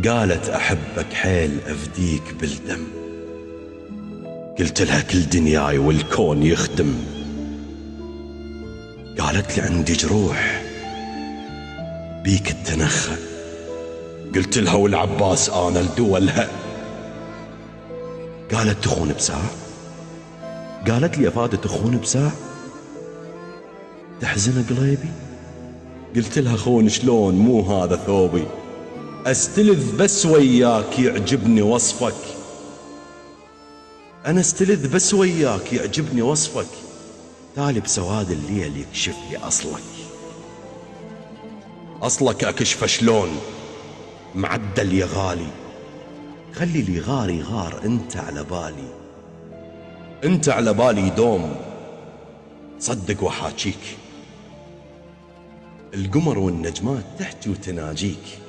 قالت أحبك حيل أفديك بالدم. قلت لها كل دنياي والكون يخدم. قالت لي عندي جروح بيك التنخى. قلت لها والعباس أنا لدولها. قالت تخون بساعة. قالت لي أفادة تخون بساعة تحزن قليبي. قلت لها خون شلون مو هذا ثوبي. استلذ بس وياك يعجبني وصفك. أنا استلذ بس وياك يعجبني وصفك. تالي بسواد الليل يكشف لي أصلك. أصلك أكشف شلون معدل يا غالي. خلي لي غاري غار انت على بالي. انت على بالي دوم صدق وحاجيك. القمر والنجمات تحكي وتناجيك.